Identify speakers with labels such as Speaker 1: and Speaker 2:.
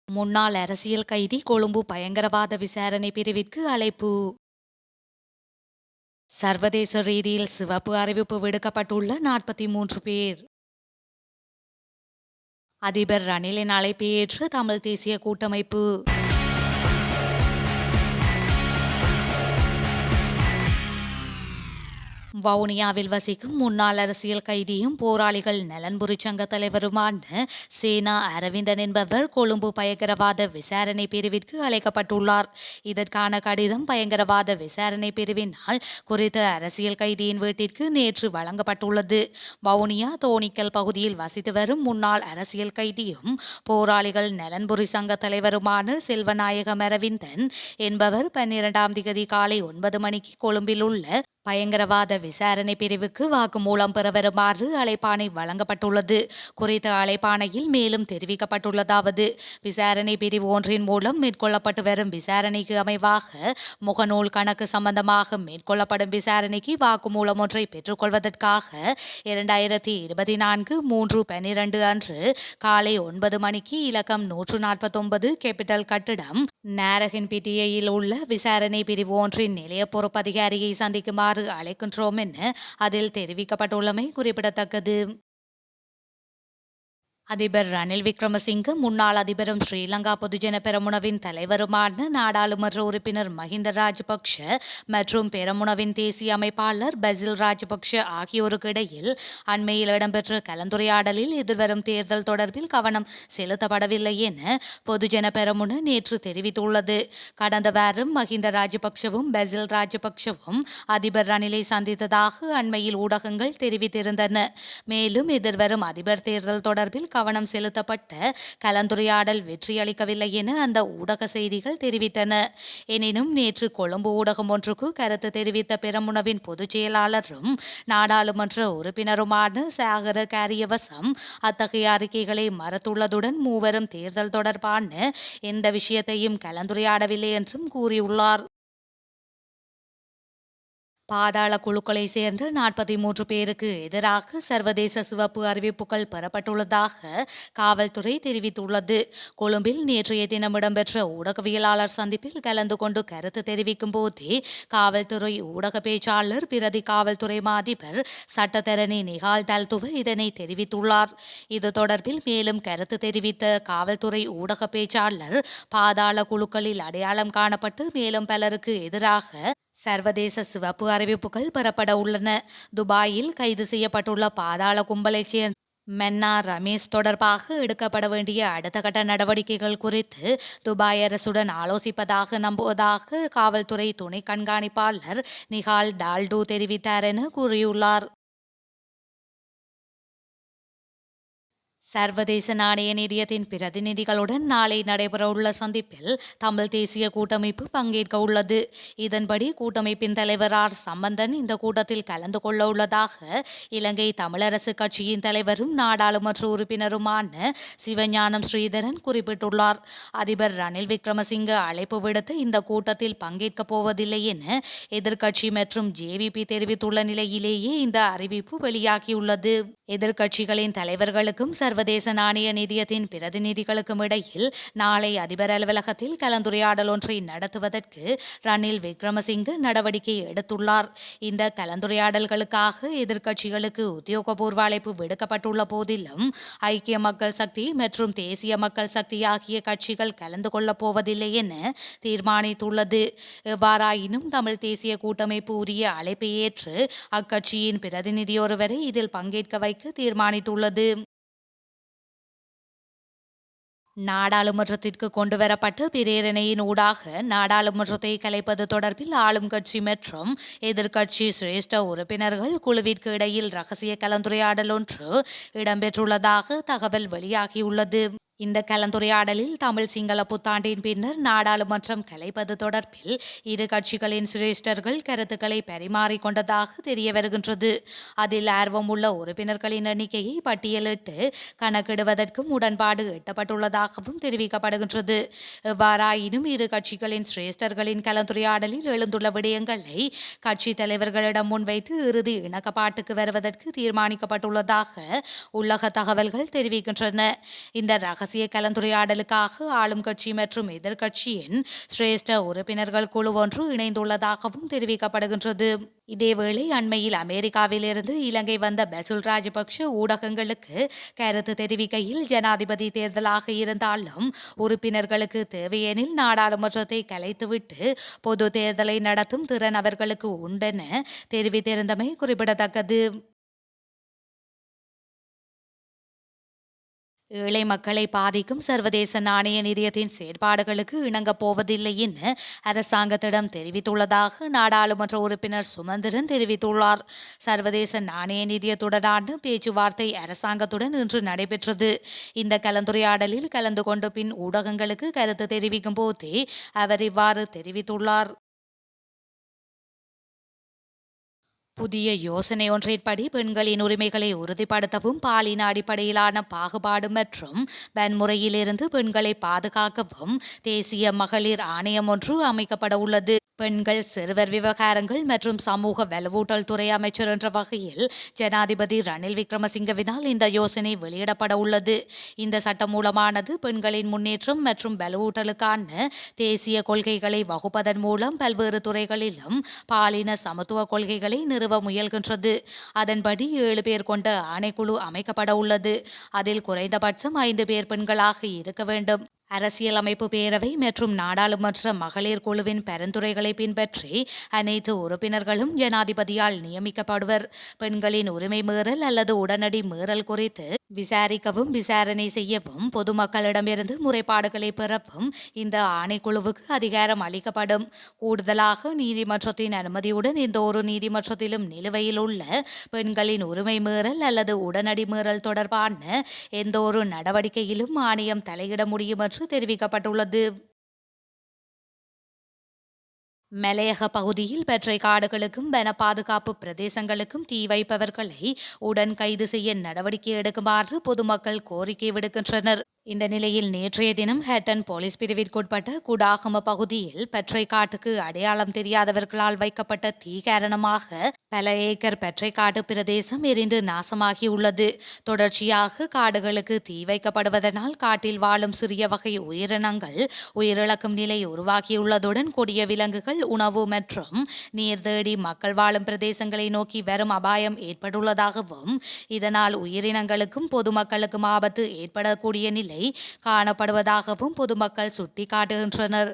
Speaker 1: முன்னாள் அரசியல் கைதி கொழும்பு பயங்கரவாத விசாரணை பிரிவிற்கு அழைப்பு. சர்வதேச ரீதியில் சிவப்பு அறிவிப்பு விடுக்கப்பட்டுள்ள 43 பேர். அதிபர் ரணிலின் அழைப்பை ஏற்று தமிழ் தேசிய கூட்டமைப்பு. வவுனியாவில் வசிக்கும் முன்னாள் அரசியல் கைதியும் போராளிகள் நலன்புரி சங்க தலைவருமான சேனா அரவிந்தன் என்பவர் கொழும்பு பயங்கரவாத விசாரணை பிரிவிற்கு அழைக்கப்பட்டுள்ளார். இதற்கான கடிதம் பயங்கரவாத விசாரணை பிரிவினால் குறித்த அரசியல் கைதியின் வீட்டிற்கு நேற்று வழங்கப்பட்டுள்ளது. வவுனியா தோணிக்கல் பகுதியில் வசித்து வரும் முன்னாள் அரசியல் கைதியும் போராளிகள் நலன்புரி சங்க தலைவருமான செல்வநாயகம் அரவிந்தன் என்பவர் 12ஆம் திகதி காலை 9 மணிக்கு கொழும்பில் உள்ள பயங்கரவாத விசாரணை பிரிவுக்கு வாக்குமூலம் பெற வருமாறு அழைப்பாணை வழங்கப்பட்டுள்ளது. குறித்த அழைப்பாணையில் மேலும் தெரிவிக்கப்பட்டுள்ளதாவது: விசாரணை பிரிவு ஒன்றின் மூலம் மேற்கொள்ளப்பட்டு வரும் விசாரணைக்கு அமைவாக முகநூல் கணக்கு சம்பந்தமாக மேற்கொள்ளப்படும் விசாரணைக்கு வாக்குமூலம் ஒன்றை பெற்றுக்கொள்வதற்காக 2024 3/12 அன்று காலை 9 மணிக்கு இலக்கம் 149 கேபிட்டல் கட்டிடம் நாரகன்பேட்டையில் உள்ள விசாரணை பிரிவு ஒன்றின் நிலைய பொறுப்பதிகாரியை சந்திக்குமாறு அழைக்கின்றோம் என அதில் தெரிவிக்கப்பட்டுள்ளமை குறிப்பிடத்தக்கது. அதிபர் ரணில் விக்ரமசிங்க முன்னாள் அதிபரும் ஸ்ரீலங்கா பொதுஜன பெரமுனவின் தலைவருமான நாடாளுமன்ற உறுப்பினர் மஹிந்த ராஜபக்ஷ மற்றும் பெரமுனவின் தேசிய அமைப்பாளர் பசில் ராஜபக்ஷ ஆகியோருக்கு இடையில் அண்மையில் இடம்பெற்ற கலந்துரையாடலில் எதிர்வரும் தேர்தல் தொடர்பில் கவனம் செலுத்தப்படவில்லை என பொதுஜன பெரமுன நேற்று தெரிவித்துள்ளது. கடந்த வாரம் மஹிந்த ராஜபக்ஷவும் பசில் ராஜபக்ஷவும் அதிபர் ரணிலை சந்தித்ததாக அண்மையில் ஊடகங்கள் தெரிவித்திருந்தன. மேலும் எதிர்வரும் அதிபர் தேர்தல் தொடர்பில் கவனம் செலுத்தப்பட்ட கலந்துரையாடல் வெற்றியளிக்கவில்லை என அந்த ஊடக செய்திகள் தெரிவித்தன. எனினும் நேற்று கொழும்பு ஊடகம் ஒன்றுக்கு கருத்து தெரிவித்த பெரமுனவின் பொதுச் செயலாளரும் நாடாளுமன்ற உறுப்பினருமான சாகர காரியவசம் அத்தகைய அறிக்கைகளை மறுத்துள்ளதுடன் மூவரும் தேர்தல் தொடர்பான எந்த விஷயத்தையும் கலந்துரையாடவில்லை என்றும் கூறியுள்ளார். பாதாள குழுக்களை சேர்ந்த 43 பேருக்கு எதிராக சர்வதேச சிவப்பு அறிவிப்புகள் பெறப்பட்டுள்ளதாக காவல்துறை தெரிவித்துள்ளது. கொழும்பில் நேற்றைய தினம் இடம்பெற்ற ஊடகவியலாளர் சந்திப்பில் கலந்து கொண்டு கருத்து தெரிவிக்கும் போதே காவல்துறை ஊடக பேச்சாளர் பிரதி காவல்துறை மாதிபர் சட்டத்தரணி நிகால் தல்துவ இதனை தெரிவித்துள்ளார். இது தொடர்பில் மேலும் கருத்து தெரிவித்த காவல்துறை ஊடக பேச்சாளர் பாதாள குழுக்களில் அடையாளம் காணப்பட்டு மேலும் பலருக்கு எதிராக சர்வதேச சிவப்பு அறிவிப்புகள் பெறப்பட உள்ளன. துபாயில் கைது செய்யப்பட்டுள்ள பாதாள கும்பலைச் சேர்ந்த மென்னா ரமேஷ் தொடர்பாக எடுக்கப்பட வேண்டிய அடுத்த கட்ட நடவடிக்கைகள் குறித்து துபாய் அரசுடன் ஆலோசிப்பதாக நம்புவதாக காவல்துறை துணை கண்காணிப்பாளர் நிகால் டால்டு தெரிவித்தார் என கூறியுள்ளார். சர்வதேச நாணய நிதியத்தின் பிரதிநிதிகளுடன் நாளை நடைபெறவுள்ள சந்திப்பில் தமிழ் தேசிய கூட்டமைப்பு பங்கேற்க உள்ளது. இதன்படி கூட்டமைப்பின் தலைவர் ஆர் சம்பந்தன் இந்த கூட்டத்தில் கலந்து கொள்ள உள்ளதாக இலங்கை தமிழரசு கட்சியின் தலைவரும் நாடாளுமன்ற உறுப்பினருமான சிவஞானம் ஸ்ரீதரன் குறிப்பிட்டுள்ளார். அதிபர் ரணில் விக்ரமசிங்க அழைப்பு விடுத்து இந்த கூட்டத்தில் பங்கேற்கப் போவதில்லை என எதிர்க்கட்சி மற்றும் ஜேவிபி தெரிவித்துள்ள நிலையிலேயே இந்த அறிவிப்பு வெளியாகியுள்ளது. எதிர்க்கட்சிகளின் தலைவர்களுக்கும் சர்வதேச நாணய நிதியத்தின் பிரதிநிதிகளுக்கும் இடையில் நாளை அதிபர் அலுவலகத்தில் கலந்துரையாடல் ஒன்றை நடத்துவதற்கு ரணில் விக்ரமசிங்க நடவடிக்கை எடுத்துள்ளார். இந்த கலந்துரையாடல்களுக்காக எதிர்க்கட்சிகளுக்கு உத்தியோகபூர்வ அழைப்பு விடுக்கப்பட்டுள்ள போதிலும் ஐக்கிய மக்கள் சக்தி மற்றும் தேசிய மக்கள் சக்தி ஆகிய கட்சிகள் கலந்து கொள்ளப் போவதில்லை என தீர்மானித்துள்ளது. எவ்வாறாயினும் தமிழ் தேசிய கூட்டமைப்பு உரிய அழைப்பை ஏற்று அக்கட்சியின் பிரதிநிதியொருவரை இதில் பங்கேற்க வைக்க தீர்மானித்துள்ளது. நாடாளுமன்றத்திற்கு கொண்டுவரப்பட்ட பிரேரணையின் ஊடாக நாடாளுமன்றத்தை கலைப்பது தொடர்பில் ஆளும் கட்சி மற்றும் எதிர்க்கட்சி சிரேஷ்ட உறுப்பினர்கள் குழுவிற்கு இடையில் ரகசிய கலந்துரையாடல் ஒன்று இடம்பெற்றுள்ளதாக தகவல் வெளியாகியுள்ளது. இந்த கலந்துரையாடலில் தமிழ் சிங்கள புத்தாண்டின் பின்னர் நாடாளுமன்றம் கலைப்பது தொடர்பில் இரு கட்சிகளின் சிரேஷ்டர்கள் கருத்துக்களை பரிமாறிக்கொண்டதாக தெரிய வருகின்றது. அதில் ஆர்வமுள்ள உறுப்பினர்களின் எண்ணிக்கையை பட்டியலிட்டு கணக்கிடுவதற்கும் உடன்பாடு எட்டப்பட்டுள்ளதாகவும் தெரிவிக்கப்படுகின்றது. எவ்வாறாயினும் இரு கட்சிகளின் சிரேஷ்டர்களின் கலந்துரையாடலில் எழுந்துள்ள விடயங்களை கட்சி தலைவர்களிடம் முன்வைத்து இறுதி இணக்கப்பாட்டுக்கு வருவதற்கு தீர்மானிக்கப்பட்டுள்ளதாக உள்ளக தகவல்கள் தெரிவிக்கின்றன. இந்த இரகசிய கலந்துரையாடலுக்காக ஆளும் கட்சி மற்றும் எதிர்க்கட்சியின் சிரேஷ்ட உறுப்பினர்கள் குழு ஒன்று இணைந்துள்ளதாகவும் தெரிவிக்கப்படுகின்றது. இதேவேளை அண்மையில் அமெரிக்காவிலிருந்து இலங்கை வந்த பசுல் ராஜபக்ஷ ஊடகங்களுக்கு கருத்து தெரிவிக்கையில் ஜனாதிபதி தேர்தலாக இருந்தாலும் உறுப்பினர்களுக்கு தேவையெனில் நாடாளுமன்றத்தை கலைத்துவிட்டு பொது தேர்தலை நடத்தும் திறன் அவர்களுக்கு உண்டென தெரிவித்திருந்தமை குறிப்பிடத்தக்கது. ஏழை மக்களை பாதிக்கும் சர்வதேச நாணய நிதியத்தின் செயற்பாடுகளுக்கு இணங்கப் போவதில்லை என அரசாங்கத்திடம் தெரிவித்துள்ளதாக நாடாளுமன்ற உறுப்பினர் சுமந்திரன் தெரிவித்துள்ளார். சர்வதேச நாணய நிதியத்துடனான பேச்சுவார்த்தை அரசாங்கத்துடன் இன்று நடைபெற்றது. இந்த கலந்துரையாடலில் கலந்து கொண்ட பின் ஊடகங்களுக்கு கருத்து தெரிவிக்கும் போதே அவர் இவ்வாறு தெரிவித்துள்ளார். புதிய யோசனை ஒன்றின்படி பெண்களின் உரிமைகளை உறுதிப்படுத்தவும் பாலின அடிப்படையிலான பாகுபாடு மற்றும் வன்முறையிலிருந்து பெண்களை பாதுகாக்கவும் தேசிய மகளிர் ஆணையம் ஒன்று அமைக்கப்பட உள்ளது. பெண்கள், சிறுவர் விவகாரங்கள் மற்றும் சமூக வலுவூட்டல் துறை அமைச்சர் என்ற வகையில் ஜனாதிபதி ரணில் விக்ரமசிங்கவினால் இந்த யோசனை வெளியிடப்பட உள்ளது. இந்த சட்டமூலமானது பெண்களின் முன்னேற்றம் மற்றும் வலுவூட்டலுக்கான தேசிய கொள்கைகளை வகுப்பதன் மூலம் பல்வேறு துறைகளிலும் பாலின சமத்துவ கொள்கைகளை நிறுவ முயல்கின்றது. அதன்படி 7 பேர் கொண்ட ஆணைக்குழு அமைக்கப்பட உள்ளது. அதில் குறைந்தபட்சம் 5 பேர் பெண்களாக இருக்க வேண்டும். அரசியலமைப்பு பேரவை மற்றும் நாடாளுமன்ற மகளிர் குழுவின் பரிந்துரைகளை பின்பற்றி அனைத்து உறுப்பினர்களும் ஜனாதிபதியால் நியமிக்கப்படுவர். பெண்களின் உரிமை மீறல் அல்லது உடனடி மீறல் குறித்து விசாரிக்கவும் விசாரணை செய்யவும் பொதுமக்களிடமிருந்து முறைப்பாடுகளை பெறவும் இந்த ஆணைக்குழுவுக்கு அதிகாரம் அளிக்கப்படும். கூடுதலாக நீதிமன்றத்தின் அனுமதியுடன் எந்த ஒரு நீதிமன்றத்திலும் நிலுவையில் உள்ள பெண்களின் உரிமை மீறல் அல்லது உடனடி மீறல் தொடர்பான எந்த ஒரு நடவடிக்கையிலும் ஆணையம் தலையிட முடியும் என்று தெரிவிக்கப்பட்டுள்ளது. மலையக பகுதியில் பெற்றை காடுகளுக்கும் வன பாதுகாப்பு பிரதேசங்களுக்கும் தீ வைப்பவர்களை உடன் கைது செய்ய நடவடிக்கை எடுக்குமாறு பொதுமக்கள் கோரிக்கை விடுக்கின்றனர். இந்த நிலையில் நேற்றைய தினம் ஹட்டன் போலீஸ் பிரிவிற்குட்பட்ட குடாகம பகுதியில் பெற்றை காட்டுக்கு அடையாளம் தெரியாதவர்களால் வைக்கப்பட்ட தீ காரணமாக பல ஏக்கர் பெற்றை காட்டு பிரதேசம் எரிந்து நாசமாகியுள்ளது. தொடர்ச்சியாக காடுகளுக்கு தீ வைக்கப்படுவதனால் காட்டில் வாழும் சிறிய வகை உயிரினங்கள் உயிரிழக்கும் நிலை உருவாகியுள்ளதுடன் கொடிய விலங்குகள் உணவு மற்றும் நீர் தேடி மக்கள் வாழும் பிரதேசங்களை நோக்கி வரும் அபாயம் ஏற்பட்டுள்ளதாகவும் இதனால் உயிரினங்களுக்கும் பொதுமக்களுக்கும் ஆபத்து ஏற்படக்கூடிய நிலை காணப்படுவதாகவும் பொதுமக்கள் சுட்டிக்காட்டுகின்றனர்.